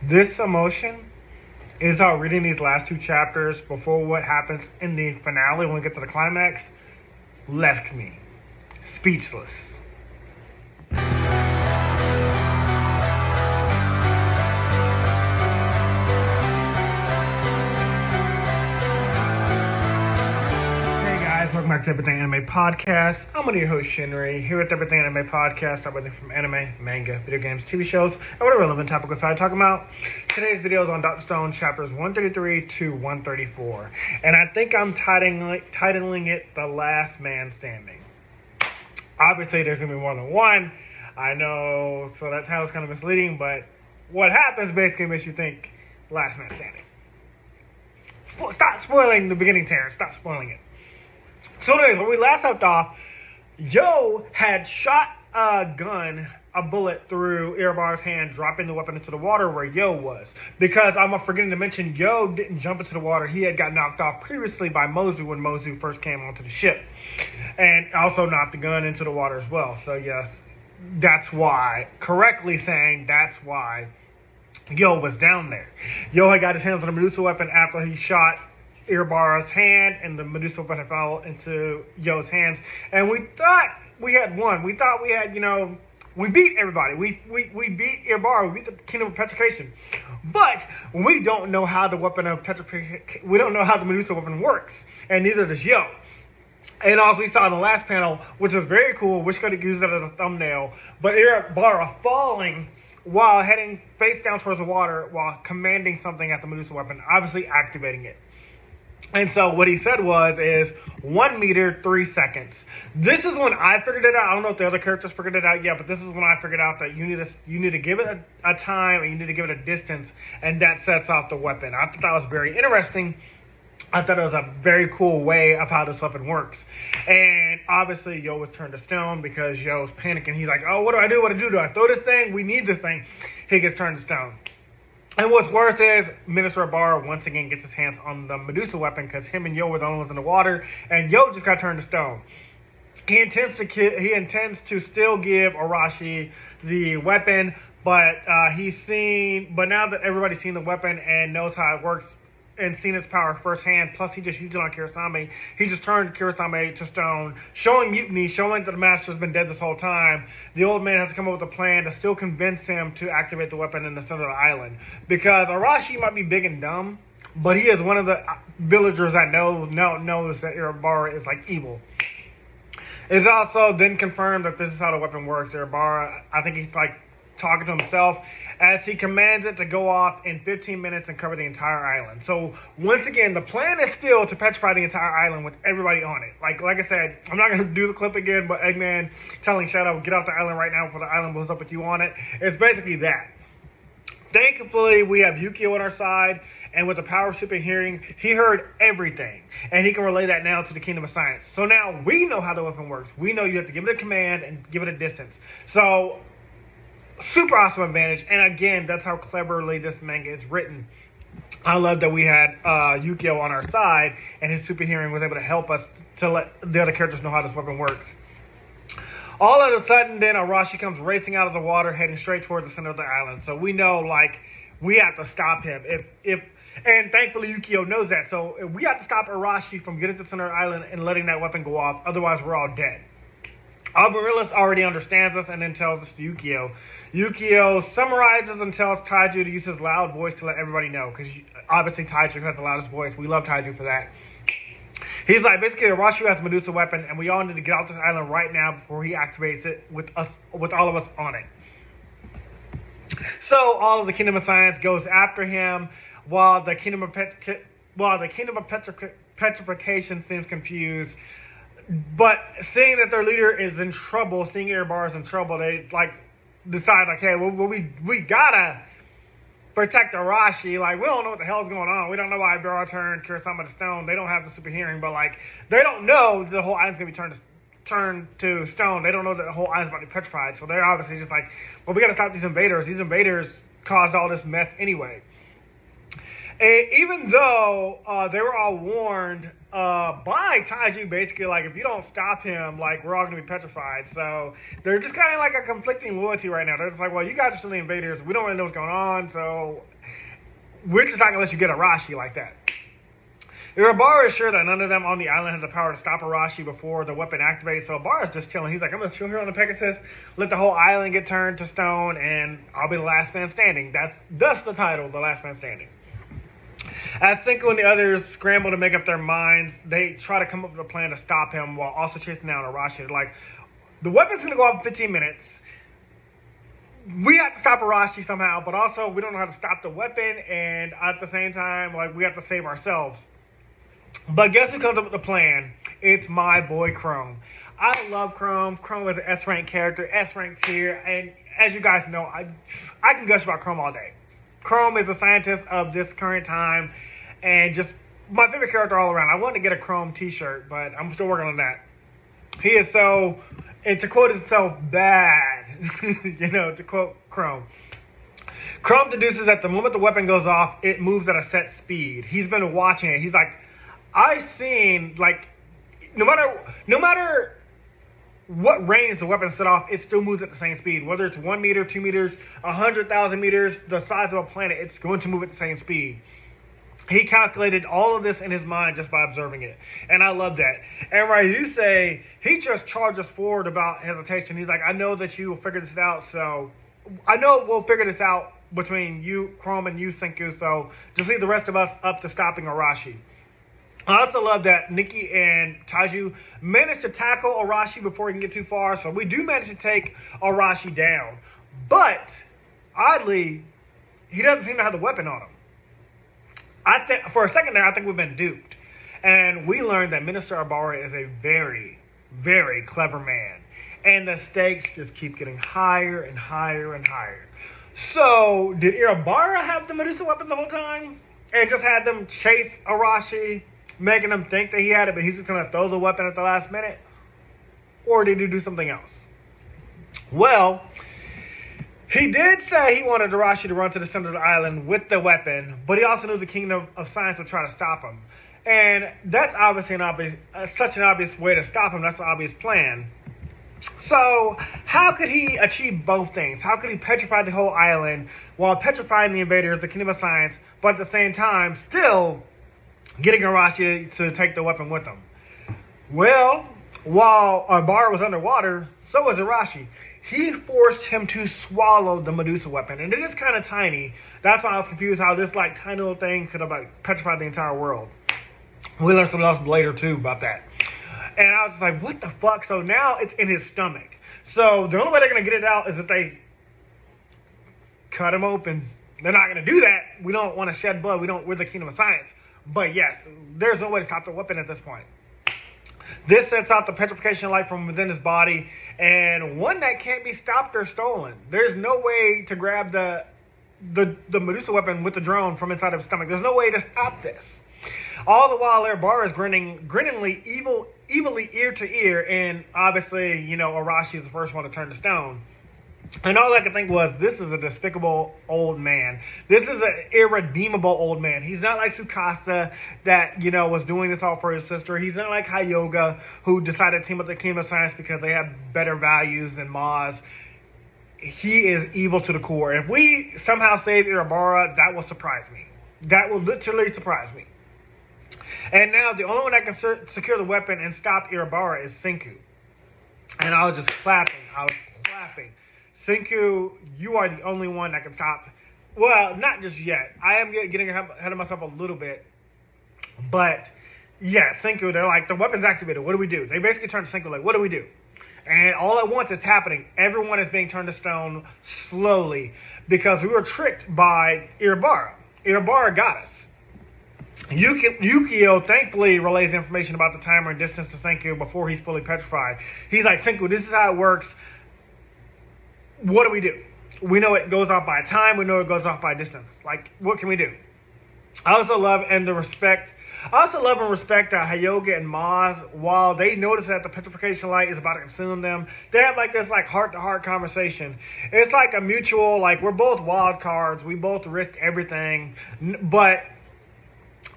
This emotion is how reading these last two chapters before what happens in the finale when we get to the climax left me speechless. Welcome back to Everything Anime Podcast. I'm one of your hosts, Shinry, here with Everything Anime Podcast, everything from anime, manga, video games, TV shows, and what a relevant topic we're talking about. Today's video is on Dr. Stone, chapters 133 to 134, and I think I'm titling it The Last Man Standing. Obviously, there's going to be more than one, I know, so that title's kind of misleading, but what happens basically makes you think Last Man Standing. Stop spoiling the beginning, Terrence. Stop spoiling it. So anyways, when we last left off, Yo had shot a bullet through Ibara's hand, dropping the weapon into the water where Yo was. Because I'm forgetting to mention, Yo didn't jump into the water. He had got knocked off previously by Mozu when Mozu first came onto the ship. And also knocked the gun into the water as well. So yes, that's why, correctly saying that's why Yo was down there. Yo had got his hands on the Medusa weapon after he shot Ibara's hand, and the Medusa weapon fell into Yo's hands. And we thought we had won. We thought we had, we beat everybody. We beat Ibara. We beat the Kingdom of Petrification. But we don't know how the weapon of petrification, we don't know how the Medusa weapon works. And neither does Yo. And also we saw in the last panel, which was very cool, wish could have used it as a thumbnail, but Ibara falling while heading face down towards the water while commanding something at the Medusa weapon, obviously activating it. And so what he said is 1 meter, 3 seconds. This is when I figured it out. I don't know if the other characters figured it out yet, but this is when I figured out that you need to give it a time, and you need to give it a distance, and that sets off the weapon. I thought that was very interesting. I thought it was a very cool way of how this weapon works. And obviously Yo was turned to stone because Yo's panicking. He's like, oh, what do I do? Do I throw this thing? We need this thing. He gets turned to stone. And what's worse is Minister Ibara once again gets his hands on the Medusa weapon because him and Yo were the only ones in the water, and Yo just got turned to stone. He intends to still give Arashi the weapon, but now that everybody's seen the weapon and knows how it works and seen its power firsthand, plus he just used it on Kurosame. He just turned Kurosame to stone, showing mutiny, showing that the master's been dead this whole time. The old man has to come up with a plan to still convince him to activate the weapon in the center of the island. Because Arashi might be big and dumb, but he is one of the villagers that knows that Ibara is like evil. It's also then confirmed that this is how the weapon works. Ibara, I think he's like talking to himself as he commands it to go off in 15 minutes and cover the entire island. So once again, the plan is still to petrify the entire island with everybody on it. Like I said, I'm not going to do the clip again, but Eggman telling Shadow, get off the island right now before the island blows up with you on it. It's basically that. Thankfully, we have Yukio on our side, and with the power of super hearing, he heard everything, and he can relay that now to the Kingdom of Science. So now we know how the weapon works. We know you have to give it a command and give it a distance. So super awesome advantage, and again, that's how cleverly this manga is written. I love that we had Yukio on our side, and his super hearing was able to help us to let the other characters know how this weapon works. All of a sudden, then Arashi comes racing out of the water, heading straight towards the center of the island. So we know, we have to stop him. And thankfully, Yukio knows that. So we have to stop Arashi from getting to the center of the island and letting that weapon go off. Otherwise, we're all dead. Albarillis already understands us and then tells us to Yukio. Yukio summarizes and tells Taiju to use his loud voice to let everybody know, because obviously Taiju has the loudest voice. We love Taiju for that. He's like, basically, Arashi has a Medusa weapon, and we all need to get off this island right now before he activates it with all of us on it. So all of the Kingdom of Science goes after him, while the Kingdom of Petrification seems confused. But seeing that their leader is in trouble, seeing Ibara's in trouble, they decide hey, well, we gotta protect Arashi. We don't know what the hell's going on. We don't know why Ibara turned Kurosama to stone. They don't have the super hearing, but they don't know the whole island's gonna be turned to stone. They don't know that the whole island's about to be petrified. So they're obviously just well, we gotta stop these invaders. These invaders caused all this mess anyway. And even though they were all warned by Taiji, basically, if you don't stop him, we're all going to be petrified. So they're just kind of a conflicting loyalty right now. They're just well, you guys are still the invaders. We don't really know what's going on. So we're just not going to let you get Arashi like that. Ibara is sure that none of them on the island has the power to stop Arashi before the weapon activates, so Ibara's just chilling. He's like, I'm going to chill here on the Pegasus, let the whole island get turned to stone, and I'll be the last man standing. That's the title, The Last Man Standing. As Senku and the others scramble to make up their minds, they try to come up with a plan to stop him while also chasing down Arashi. They're like, the weapon's going to go off in 15 minutes. We have to stop Arashi somehow, but also we don't know how to stop the weapon, and at the same time, like, we have to save ourselves. But guess who comes up with the plan? It's my boy Chrome. I love Chrome. Chrome is an S-rank character, S-rank tier, and as you guys know, I can gush about Chrome all day. Chrome is a scientist of this current time, and just my favorite character all around. I wanted to get a Chrome t-shirt, but I'm still working on that. He is so, and to quote himself, bad, to quote Chrome. Chrome deduces that the moment the weapon goes off, it moves at a set speed. He's been watching it. He's like, I've seen, like, no matter what range the weapon set off, it still moves at the same speed. Whether it's 1 meter, 2 meters, 100,000 meters, the size of a planet, it's going to move at the same speed. He calculated all of this in his mind just by observing it. And I love that. And right, as you say, he just charges forward without hesitation. He's like, I know that you will figure this out, so I know we'll figure this out between you, Chrome, and you, Senku, so just leave the rest of us up to stopping Arashi. I also love that Nikki and Taiju managed to tackle Arashi before he can get too far, so we do manage to take Arashi down. But, oddly, he doesn't seem to have the weapon on him. I think for a second there, I think we've been duped. And we learned that Minister Ibara is a very, very clever man. And the stakes just keep getting higher and higher and higher. So, did Ibara have the Medusa weapon the whole time? And just had them chase Arashi, making him think that he had it, but he's just going to throw the weapon at the last minute? Or did he do something else? Well, he did say he wanted Arashi to run to the center of the island with the weapon, but he also knew the Kingdom of Science would try to stop him. And that's obviously such an obvious way to stop him. That's an obvious plan. So, how could he achieve both things? How could he petrify the whole island while petrifying the invaders, the Kingdom of Science, but at the same time still getting Arashi to take the weapon with him? Well, while Ibara was underwater, so was Arashi. He forced him to swallow the Medusa weapon, and it is kind of tiny. That's why I was confused how this tiny little thing could have petrified the entire world. We learned something else later too about that. And I was just like, what the fuck? So now it's in his stomach. So the only way they're going to get it out is if they cut him open. They're not going to do that. We don't want to shed blood. We're the Kingdom of Science. But yes, there's no way to stop the weapon at this point. This sets out the petrification light from within his body, and one that can't be stopped or stolen. There's no way to grab the Medusa weapon with the drone from inside of his stomach. There's no way to stop this. All the while, Ibara is grinningly evilly ear to ear, and obviously, Arashi is the first one to turn to stone. And all I could think was, this is a despicable old man. This is an irredeemable old man. He's not like Tsukasa that, was doing this all for his sister. He's not like Hyoga, who decided to team up the Kingdom of Science because they have better values than Maz. He is evil to the core. If we somehow save Ibara, that will surprise me. That will literally surprise me. And now the only one that can secure the weapon and stop Ibara is Senku. And I was just clapping. Senku, you are the only one that can stop. Well, not just yet. I am getting ahead of myself a little bit. But, yeah, Senku, they're like, the weapon's activated. What do we do? They basically turn to Senku like, what do we do? And all at once is happening. Everyone is being turned to stone slowly because we were tricked by Ibara. Ibara got us. Yukio thankfully relays information about the timer and distance to Senku before he's fully petrified. He's like, Senku, this is how it works. What do we do? We know it goes off by time. We know it goes off by distance. Like, what can we do? I also love and respect that Hyoga and Maz, while they notice that the petrification light is about to consume them, they have this heart-to-heart conversation. It's like a mutual, we're both wild cards. We both risk everything. But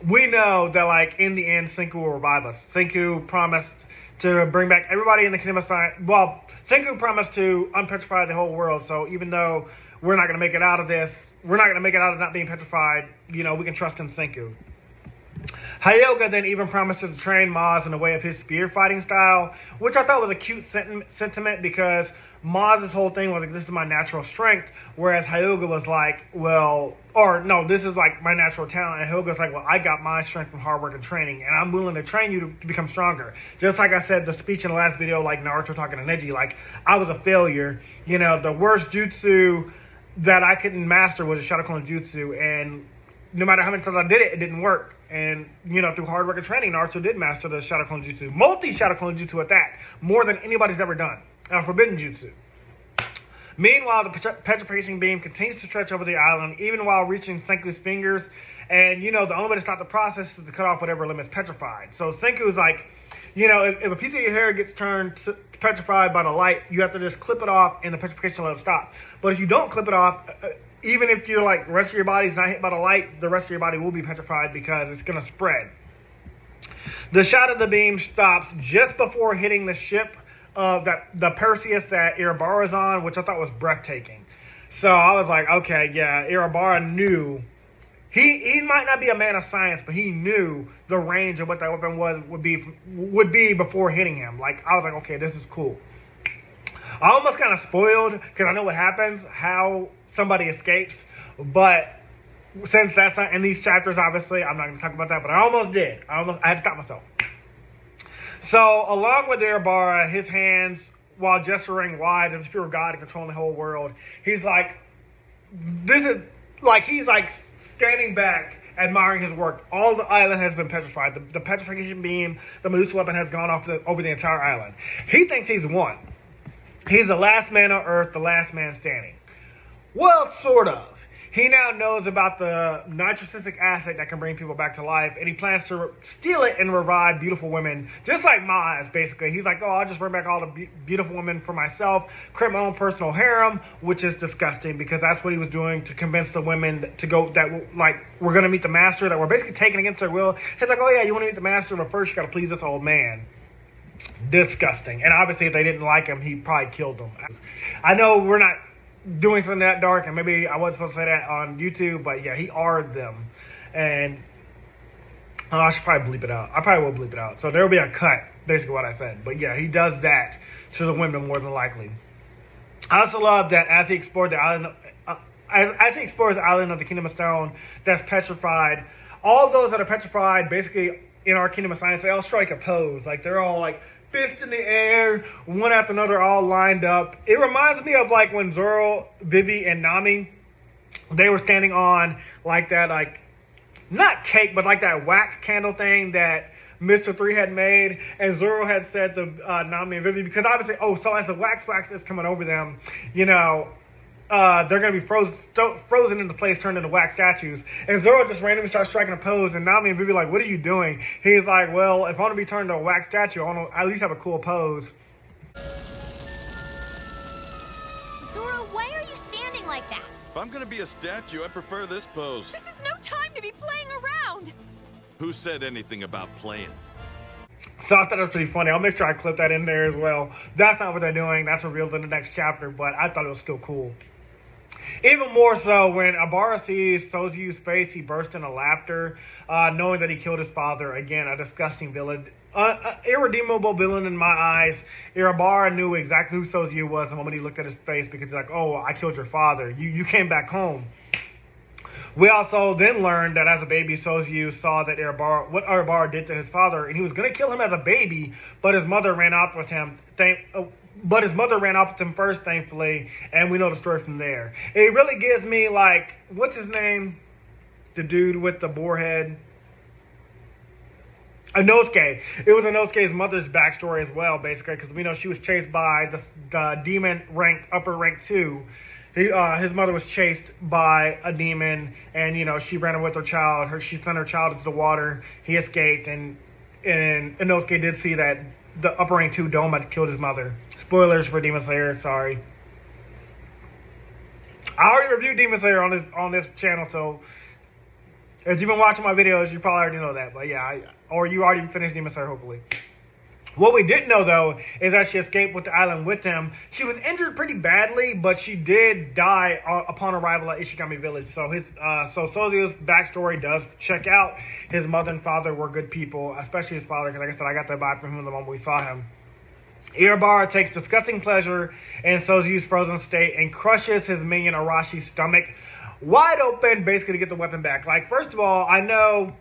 we know that, in the end, Senku will revive us. Senku promised to bring back everybody in the Kingdom of Science. Well, Senku promised to unpetrify the whole world, so even though we're not going to make it out of this, we're not going to make it out of not being petrified, you know, we can trust in Senku. Hyoga then even promises to train Maz in the way of his spear fighting style, which I thought was a cute sentiment because Maz's whole thing was like, this is my natural strength, whereas Hyoga was like, well, or no, this is like my natural talent, and Hyoga's like, well, I got my strength from hard work and training, and I'm willing to train you to become stronger. Just like I said, the speech in the last video, like Naruto talking to Neji, like, I was a failure. You know, the worst jutsu that I couldn't master was a Shadow Clone Jutsu, and no matter how many times I did it, it didn't work. And, you know, through hard work and training, Naruto did master the Shadow Clone Jutsu. Multi-Shadow Clone Jutsu at that. More than anybody's ever done. Forbidden Jutsu. Meanwhile, the petrification beam continues to stretch over the island, even while reaching Senku's fingers. And, you know, the only way to stop the process is to cut off whatever limits petrified. So Senku's like, you know, if a piece of your hair gets turned to petrified by the light, you have to just clip it off and the petrification will stop. But if you don't clip it off, even if you're like, the rest of your body's not hit by the light, the rest of your body will be petrified because it's going to spread. The shot of the beam stops just before hitting the ship of the Perseus that Ibara's on, which I thought was breathtaking. So I was like, okay, yeah, Ibara knew. He might not be a man of science, but he knew the range of what that weapon would be before hitting him. Like, I was like, okay, this is cool. I almost kind of spoiled because I know what happens, how somebody escapes, but since that's not in these chapters, obviously, I'm not going to talk about that, but I almost did. I had to stop myself. So, along with Ibara, his hands, while gesturing wide as if he were God and controlling the whole world, he's like, he's like standing back, admiring his work. All the island has been petrified. The petrification beam, the Medusa weapon has gone off over the entire island. He thinks he's won. He's the last man on Earth, the last man standing. Well, sort of. He now knows about the nitrocysic acid that can bring people back to life, and he plans to steal it and revive beautiful women, just like Maz, basically. He's like, oh, I'll just bring back all the beautiful women for myself, create my own personal harem, which is disgusting, because that's what he was doing to convince the women to go, that, like, we're going to meet the master, that we're basically taken against their will. He's like, oh, yeah, you want to meet the master, but first you got to please this old man. Disgusting. And obviously, if they didn't like him, he probably killed them. I know we're not doing something that dark, and maybe I wasn't supposed to say that on YouTube, but yeah, he R'd them. And I should probably bleep it out. I probably will bleep it out. So there will be a cut, basically what I said. But yeah, he does that to the women more than likely. I also love that as he explored the island, as he explores the island of the Kingdom of Stone that's petrified, all those that are petrified, basically in our Kingdom of Science, they all strike a pose. Like, they're all like fist in the air, one after another, all lined up. It reminds me of like when Zoro, Vivi, and Nami, they were standing on like that, like, not cake, but like that wax candle thing that Mr. 3 had made, and Zoro had said to Nami and Vivi, because obviously, so as the wax is coming over them, you know, they're going to be frozen into place, turned into wax statues. And Zoro just randomly starts striking a pose, and Nami and Vivi like, what are you doing? He's like, well, if I want to be turned into a wax statue, I want to at least have a cool pose. Zoro, why are you standing like that? If I'm going to be a statue, I prefer this pose. This is no time to be playing around. Who said anything about playing? So I thought it was pretty funny. I'll make sure I clip that in there as well. That's not what they're doing. That's revealed in the next chapter, but I thought it was still cool. Even more so, when Ibara sees Sozyu's face, he bursts into laughter, knowing that he killed his father. Again, a disgusting villain. Irredeemable villain in my eyes. Ibara knew exactly who Sozyu was the moment he looked at his face, because he's like, oh, I killed your father. You came back home. We also then learned that as a baby, Sozyu saw that what Ibara did to his father, and he was going to kill him as a baby, but his mother ran off with him. First, thankfully, and we know the story from there. It really gives me, like, what's his name? The dude with the boar head. Inosuke. It was Inosuke's mother's backstory as well, basically, because we know she was chased by the demon rank, upper rank 2. His mother was chased by a demon, and, you know, she ran away with her child. She sent her child into the water. He escaped, and Inosuke did see that the upper rank 2 Dome had killed his mother. Spoilers for Demon Slayer, sorry. I already reviewed Demon Slayer on this channel, so if you've been watching my videos, you probably already know that. But yeah, or you already finished Demon Slayer, hopefully. What we didn't know, though, is that she escaped with the island with him. She was injured pretty badly, but she did die upon arrival at Ishigami Village. So Sozio's backstory does check out. His mother and father were good people, especially his father, because like I said, I got that vibe from him the moment we saw him. Ibara takes disgusting pleasure in Sozio's frozen state and crushes his minion Arashi's stomach wide open, basically to get the weapon back. Like, first of all, I know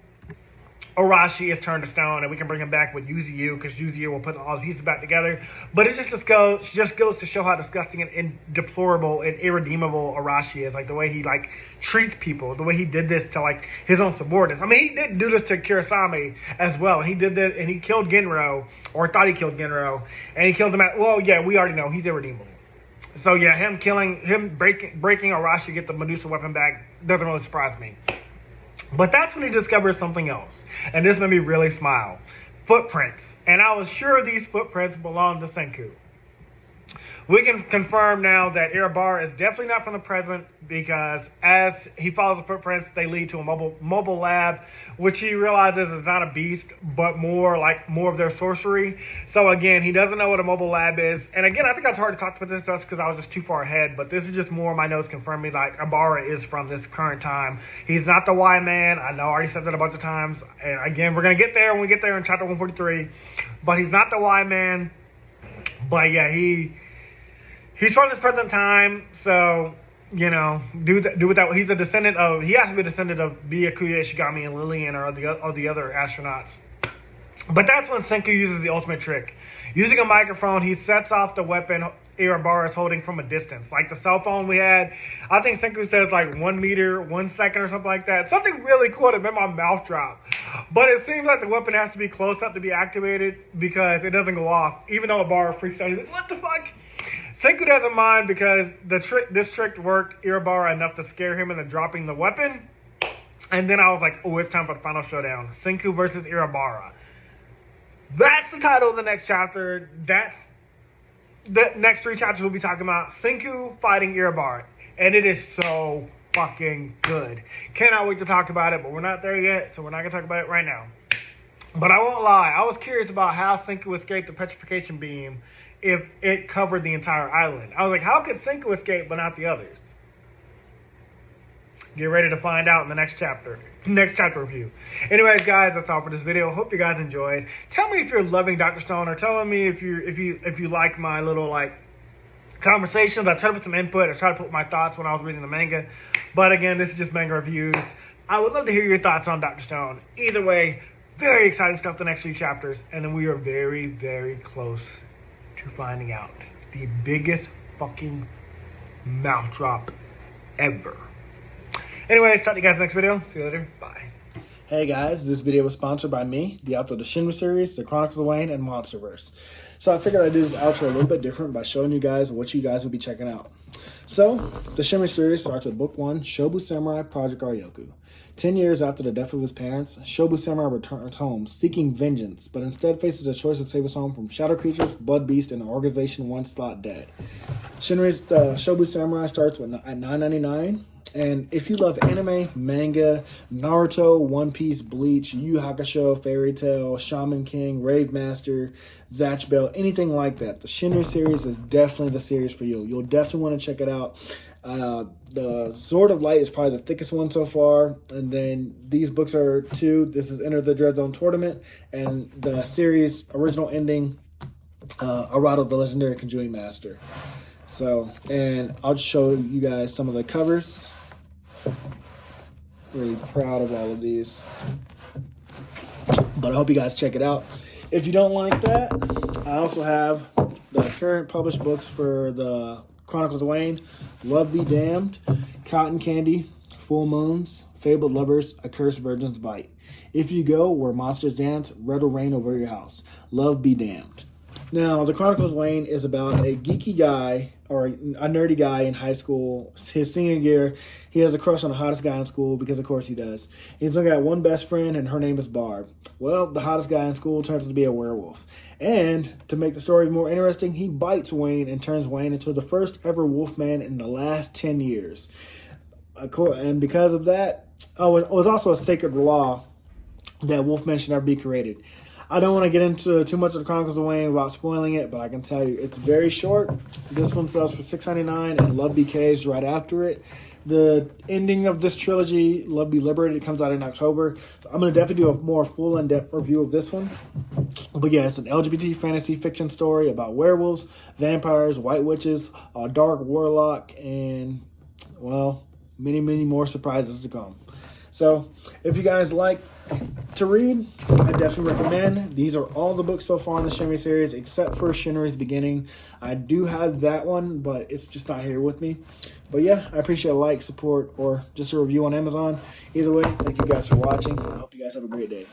Arashi is turned to stone, and we can bring him back with Yuzu, because Yuzu will put all the pieces back together. But it just goes to show how disgusting and deplorable and irredeemable Arashi is. Like, the way he, like, treats people, the way he did this to, like, his own subordinates. I mean, he did do this to Kurosami as well. And he did this, and he killed Genro, or thought he killed Genro, and he killed him at, well, yeah, we already know, he's irredeemable. So, yeah, him breaking Arashi to get the Medusa weapon back doesn't really surprise me. But that's when he discovers something else. And this made me really smile. Footprints. And I was sure these footprints belonged to Senku. We can confirm now that Ibara is definitely not from the present, because as he follows the footprints, they lead to a mobile lab, which he realizes is not a beast, but more of their sorcery. So again, he doesn't know what a mobile lab is. And again, I think I tried to talk about this just because I was just too far ahead, but this is just more my notes confirming like Ibara is from this current time. He's not the Y-Man. I know I already said that a bunch of times. And again, we're going to get there when we get there in chapter 143. But he's not the Y-Man. But yeah, He's from this present time, so, you know, do with that. He's a descendant of, he has to be a descendant of Byakuya, Ishigami, and Lillian, or the other astronauts. But that's when Senku uses the ultimate trick. Using a microphone, he sets off the weapon Ibara is holding from a distance. Like the cell phone we had, I think Senku says like 1 meter, 1 second or something like that. Something really cool that made my mouth drop. But it seems like the weapon has to be close up to be activated because it doesn't go off. Even though Ibara freaks out, he's like, what the fuck? Senku doesn't mind because this trick worked Ibara enough to scare him into dropping the weapon. And then I was like, oh, it's time for the final showdown. Senku versus Ibara. That's the title of the next chapter. That's the next 3 chapters we'll be talking about. Senku fighting Ibara. And it is so fucking good. Cannot wait to talk about it, but we're not there yet, so we're not going to talk about it right now. But I won't lie. I was curious about how Senku escaped the petrification beam if it covered the entire island. I was like, how could Senku escape but not the others? Get ready to find out in the next chapter review. Anyways, guys, that's all for this video. Hope you guys enjoyed. Tell me if you're loving Dr. Stone, or tell me if you like my little like conversations. I try to put some input. I try to put my thoughts when I was reading the manga. But again, this is just manga reviews. I would love to hear your thoughts on Dr. Stone. Either way, very exciting stuff the next 3 chapters, and then we are very, very close to finding out the biggest fucking mouth drop ever. Anyways, talk to you guys next video. See you later. Bye. Hey guys, this video was sponsored by me, the author of the Shinry series, the Chronicles of Wayne, and Monsterverse. So I figured I'd do this outro a little bit different by showing you guys what you guys will be checking out. So, the Shinry series starts with Book 1, Shobu Samurai Project Aryoku. 10 years after the death of his parents, Shobu Samurai returns home, seeking vengeance, but instead faces the choice to save his home from shadow creatures, blood beasts, and an organization once thought dead. Shinry's Shobu Samurai starts at $9.99. And if you love anime, manga, Naruto, One Piece, Bleach, Yu Yu Hakusho, Fairy Tail, Shaman King, Rave Master, Zatch Bell, anything like that, the Shinry series is definitely the series for you. You'll definitely want to check it out. The Sword of Light is probably the thickest one so far. And then these books are 2. This is Enter the Dread Zone Tournament. And the series original ending, Arado, the Legendary Conjuring Master. So, and I'll just show you guys some of the covers. Really proud of all of these. But I hope you guys check it out. If you don't like that, I also have the current published books for the Chronicles of Wayne, Love Be Damned, Cotton Candy, Full Moons, Fabled Lovers, A Cursed Virgin's Bite. If You Go Where Monsters Dance, Red Will Rain Over Your House. Love Be Damned. Now, the Chronicles of Wayne is about a geeky guy, or a nerdy guy in high school. His senior year, he has a crush on the hottest guy in school, because of course he does. He's only got one best friend, and her name is Barb. Well, the hottest guy in school turns out to be a werewolf. And to make the story more interesting, he bites Wayne and turns Wayne into the first ever wolfman in the last 10 years. And because of that, it was also a sacred law that wolfmen should never be created. I don't want to get into too much of the Chronicles of Wayne without spoiling it, but I can tell you it's very short. This one sells for $6.99, and Love BK's right after it. The ending of this trilogy, Love Be Liberated, comes out in October. So I'm going to definitely do a more full in-depth review of this one. But yeah, it's an LGBT fantasy fiction story about werewolves, vampires, white witches, a dark warlock, and, well, many, many more surprises to come. So if you guys like to read, I definitely recommend. These are all the books so far in the Shinry series, except for Shinry's Beginning. I do have that one, but it's just not here with me. But yeah, I appreciate a like, support, or just a review on Amazon. Either way, thank you guys for watching. I hope you guys have a great day.